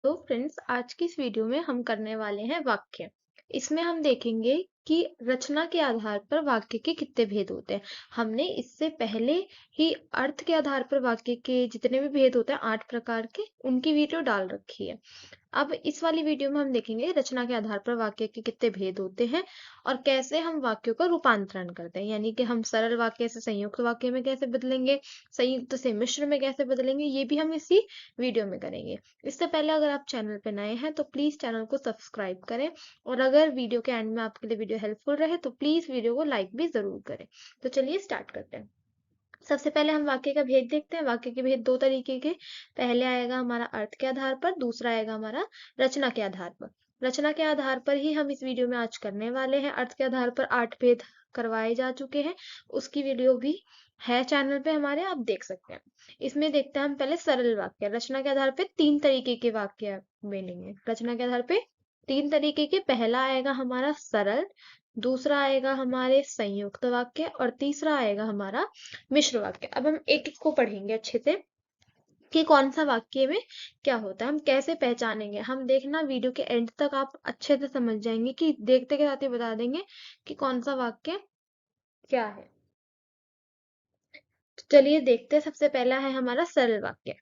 तो फ्रेंड्स आज की इस वीडियो में हम करने वाले हैं वाक्य। इसमें हम देखेंगे कि रचना के आधार पर वाक्य के कितने भेद होते हैं। हमने इससे पहले ही अर्थ के आधार पर वाक्य के जितने भी भेद होते हैं 8 प्रकार के उनकी वीडियो डाल रखी है। अब इस वाली वीडियो में हम देखेंगे रचना के आधार पर वाक्य के कितने भेद होते हैं और कैसे हम वाक्यों का रूपांतरण करते हैं, यानी कि हम सरल वाक्य से संयुक्त वाक्य में कैसे बदलेंगे, संयुक्त से मिश्र में कैसे बदलेंगे, ये भी हम इसी वीडियो में करेंगे। इससे पहले अगर आप चैनल पे नए हैं तो प्लीज चैनल को सब्सक्राइब करें और अगर वीडियो के एंड में आपके लिए वीडियो हेल्पफुल रहे तो प्लीज वीडियो को लाइक भी जरूर करें। तो चलिए स्टार्ट करते हैं। सबसे पहले हम वाक्य का भेद देखते हैं। वाक्य के भेद दो तरीके के, पहले आएगा हमारा अर्थ के आधार पर, दूसरा आएगा हमारा रचना के आधार पर। रचना के आधार पर ही हम इस वीडियो में आज करने वाले हैं। अर्थ के आधार पर 8 भेद करवाए जा चुके हैं, उसकी वीडियो भी है चैनल पे हमारे, आप देख सकते हैं। इसमें देखते हैं हम पहले सरल वाक्य। रचना के आधार पे 3 तरीके के वाक्य मिलेंगे। रचना के आधार पे 3 तरीके के, पहला आएगा हमारा सरल, दूसरा आएगा हमारे संयुक्त वाक्य और तीसरा आएगा हमारा मिश्र वाक्य। अब हम एक एक को पढ़ेंगे अच्छे से कि कौन सा वाक्य में क्या होता है, हम कैसे पहचानेंगे। हम देखना वीडियो के एंड तक आप अच्छे से समझ जाएंगे कि देखते के साथ ही बता देंगे कि कौन सा वाक्य क्या है। तो चलिए देखते हैं। सबसे पहला है हमारा सरल वाक्य।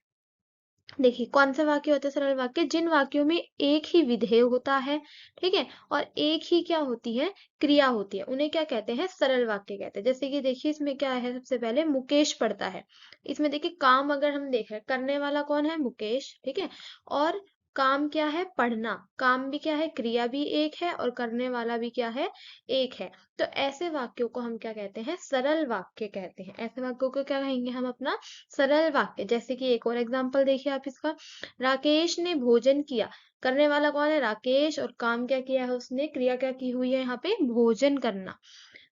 देखिए कौन से वाक्य होते हैं सरल वाक्य, जिन वाक्यों में एक ही विधेय होता है, ठीक है, और एक ही क्या होती है, क्रिया होती है, उन्हें क्या कहते हैं, सरल वाक्य कहते हैं। जैसे कि देखिए इसमें क्या है, सबसे पहले मुकेश पढ़ता है। इसमें देखिए काम अगर हम देख रहे हैं, करने वाला कौन है, मुकेश, ठीक है, और काम क्या है, पढ़ना। काम भी क्या है, क्रिया भी एक है और करने वाला भी क्या है, एक है। तो ऐसे वाक्यों को हम क्या कहते हैं, सरल वाक्य कहते हैं। ऐसे वाक्यों को क्या कहेंगे हम अपना, सरल वाक्य। जैसे कि एक और एग्जांपल देखिए आप इसका, राकेश ने भोजन किया। करने वाला कौन है, राकेश, और काम क्या किया है उसने, क्रिया क्या की हुई है यहाँ पे, भोजन करना।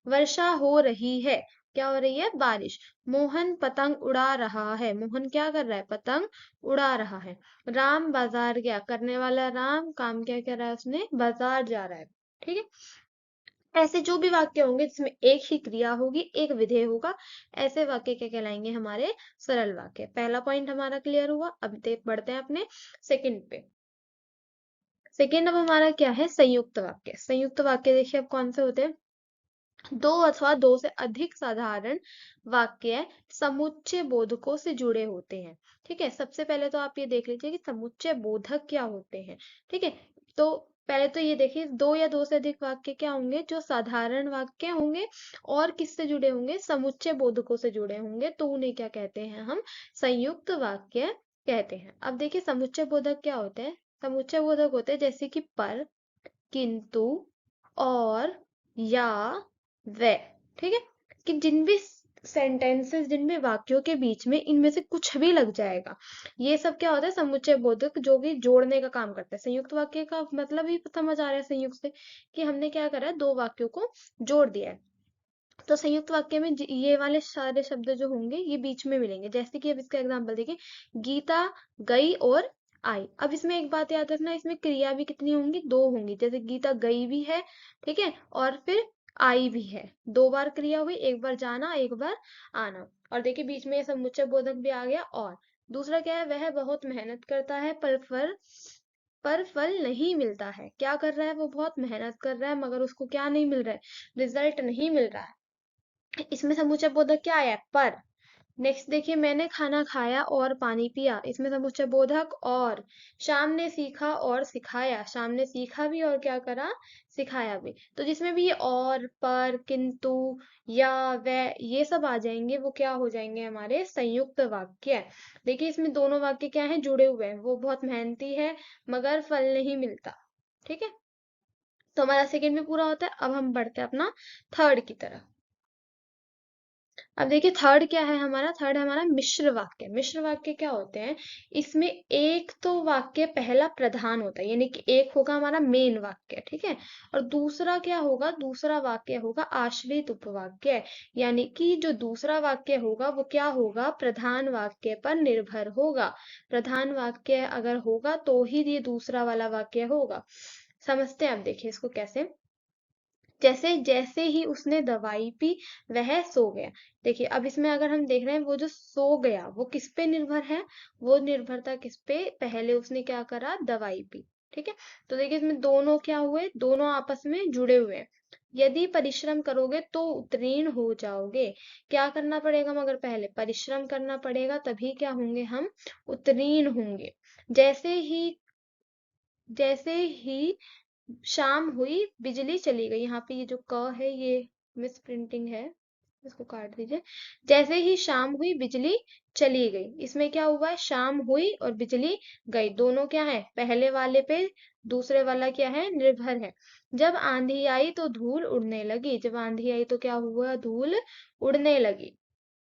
वर्षा हो रही है, क्या हो रही है, बारिश। मोहन पतंग उड़ा रहा है, मोहन क्या कर रहा है, पतंग उड़ा रहा है। राम बाजार गया, करने वाला राम, काम क्या कर रहा है उसने, बाजार जा रहा है, ठीक है। ऐसे जो भी वाक्य होंगे जिसमें एक ही क्रिया होगी, एक विधेय होगा, ऐसे वाक्य क्या कहलाएंगे, हमारे सरल वाक्य। पहला पॉइंट हमारा क्लियर हुआ। अब देख बढ़ते हैं अपने सेकंड पे। सेकंड अब हमारा क्या है, संयुक्त वाक्य। संयुक्त वाक्य देखिए अब कौन से होते हैं, दो अथवा दो से अधिक साधारण वाक्य समुच्चय बोधकों से जुड़े होते हैं। ठीक है, सबसे पहले तो आप ये देख लीजिए कि समुच्चय बोधक क्या होते हैं। ठीक है, तो पहले तो ये देखिए, दो या दो से अधिक वाक्य क्या होंगे, जो साधारण वाक्य होंगे और किससे जुड़े होंगे, समुच्चय बोधकों से जुड़े होंगे, तो उन्हें क्या कहते हैं हम, संयुक्त वाक्य कहते हैं। अब देखिए समुच्चय बोधक क्या होते हैं। समुच्चय बोधक होते हैं जैसे कि पर, किंतु, और, या, वे, ठीक है, कि जिन भी सेंटेंसेस, जिन भी वाक्यों के बीच में इनमें से कुछ भी लग जाएगा, ये सब क्या होता है, समुच्चय बोधक, जो कि जोड़ने का काम करता है। संयुक्त वाक्य का मतलब ही समझ आ रहा है संयुक्त से, कि हमने क्या करा है, दो वाक्यों को जोड़ दिया है। तो संयुक्त वाक्य में ये वाले सारे शब्द जो होंगे ये बीच में मिलेंगे। जैसे कि अब इसका एग्जांपल देखिए, गीता गई और आई। अब इसमें एक बात याद रखना, इसमें क्रिया भी कितनी होंगी, दो होंगी। जैसे गीता गई भी है, ठीक है, और फिर आई भी है, दो बार क्रिया हुई, एक बार जाना, एक बार आना। और देखिए बीच में ये समुच्चय बोधक भी आ गया। और दूसरा क्या है, वह बहुत मेहनत करता है पर फल नहीं मिलता है। क्या कर रहा है, वो बहुत मेहनत कर रहा है मगर उसको क्या नहीं मिल रहा है, रिजल्ट नहीं मिल रहा है। इसमें समुच्चय बोधक क्या आया, पर। नेक्स्ट देखिए, मैंने खाना खाया और पानी पिया। इसमें समुच्चय बोधक और। शाम ने सीखा और सिखाया, शाम ने सीखा भी और क्या करा, सिखाया भी। तो जिसमें भी ये और, पर, किंतु, या, वह, ये सब आ जाएंगे, वो क्या हो जाएंगे, हमारे संयुक्त वाक्य। देखिए इसमें दोनों वाक्य क्या हैं, जुड़े हुए हैं। वो बहुत मेहनती है मगर फल नहीं मिलता, ठीक है। तो हमारा सेकेंड भी पूरा होता है। अब हम बढ़ते हैं अपना थर्ड की तरफ। अब देखिए थर्ड क्या है हमारा, थर्ड है हमारा मिश्र वाक्य। मिश्र वाक्य क्या होते हैं, इसमें एक तो वाक्य पहला प्रधान होता है, यानी कि एक होगा हमारा मेन वाक्य, ठीक है, और दूसरा क्या होगा, दूसरा वाक्य होगा आश्रित उपवाक्य। यानी कि जो दूसरा वाक्य होगा वो क्या होगा, प्रधान वाक्य पर निर्भर होगा। प्रधान वाक्य अगर होगा तो ही ये दूसरा वाला वाक्य होगा। समझते हैं, अब देखिए इसको कैसे। जैसे जैसे ही उसने दवाई पी वह सो गया। देखिए अब इसमें अगर हम देख रहे हैं वो जो सो गया वो किस पे निर्भर है, वो निर्भरता किस पे, पहले उसने क्या करा, दवाई पी। ठीक है, तो देखिए इसमें दोनों क्या हुए, दोनों आपस में जुड़े हुए हैं। यदि परिश्रम करोगे तो उत्तीर्ण हो जाओगे। क्या करना पड़ेगा, मगर पहले परिश्रम करना पड़ेगा, तभी क्या होंगे हम, उत्तीर्ण होंगे। जैसे ही जैसे ही शाम हुई बिजली चली गई, यहाँ पे ये जो क है ये मिस प्रिंटिंग है, इसको काट दीजिए। जैसे ही शाम हुई बिजली चली गई, इसमें क्या हुआ है, शाम हुई और बिजली गई, दोनों क्या है, पहले वाले पे दूसरे वाला क्या है, निर्भर है। जब आंधी आई तो धूल उड़ने लगी, जब आंधी आई तो क्या हुआ, धूल उड़ने लगी।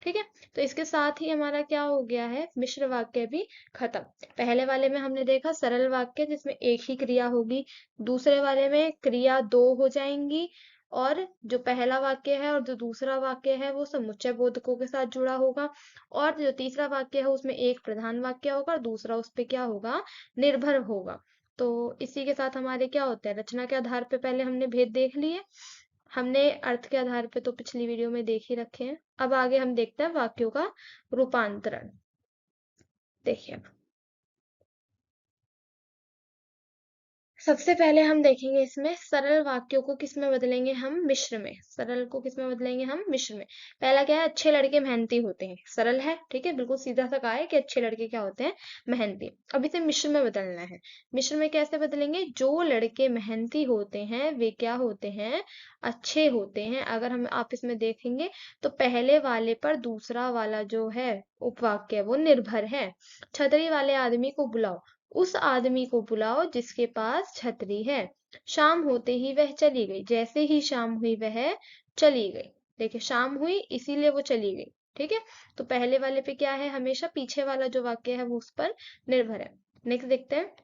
ठीक है, तो इसके साथ ही हमारा क्या हो गया है, मिश्र वाक्य भी खत्म। पहले वाले में हमने देखा सरल वाक्य जिसमें एक ही क्रिया होगी, दूसरे वाले में क्रिया दो हो जाएंगी, और जो पहला वाक्य है और जो दूसरा वाक्य है वो समुच्चय बोधकों के साथ जुड़ा होगा, और जो तीसरा वाक्य है उसमें एक प्रधान वाक्य होगा और दूसरा उस पे क्या होगा, निर्भर होगा। तो इसी के साथ हमारे क्या होता है, रचना के आधार पे पहले हमने भेद देख लिए, हमने अर्थ के आधार पे तो पिछली वीडियो में देख ही रखे हैं। अब आगे हम देखते हैं वाक्यों का रूपांतरण। देखिए सबसे पहले हम देखेंगे इसमें सरल वाक्यों को किस में बदलेंगे हम, मिश्र में। सरल को किस में बदलेंगे हम, मिश्र में। पहला क्या है, अच्छे लड़के मेहनती होते हैं, सरल है, ठीक है, बिल्कुल सीधा सा कहा है कि अच्छे लड़के क्या होते हैं, मेहनती। अब इसे मिश्र में बदलना है। मिश्र में कैसे बदलेंगे, जो लड़के मेहनती होते हैं वे क्या होते हैं, अच्छे होते हैं। अगर हम आप इसमें देखेंगे तो पहले वाले पर दूसरा वाला जो है उपवाक्य वो निर्भर है। छतरी वाले आदमी को बुलाओ, उस आदमी को बुलाओ जिसके पास छतरी है। शाम होते ही वह चली गई, जैसे ही शाम हुई वह चली गई। देखिए शाम हुई इसीलिए वो चली गई। ठीक है, तो पहले वाले पे क्या है, हमेशा पीछे वाला जो वाक्य है वो उस पर निर्भर है। नेक्स्ट देखते हैं।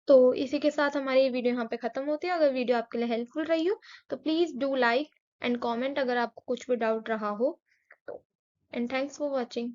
तो इसी के साथ हमारी ये वीडियो यहाँ पे खत्म होती है। अगर वीडियो आपके लिए हेल्पफुल रही हो तो please do like and comment अगर आपको कुछ भी डाउट रहा हो तो। And thanks for watching.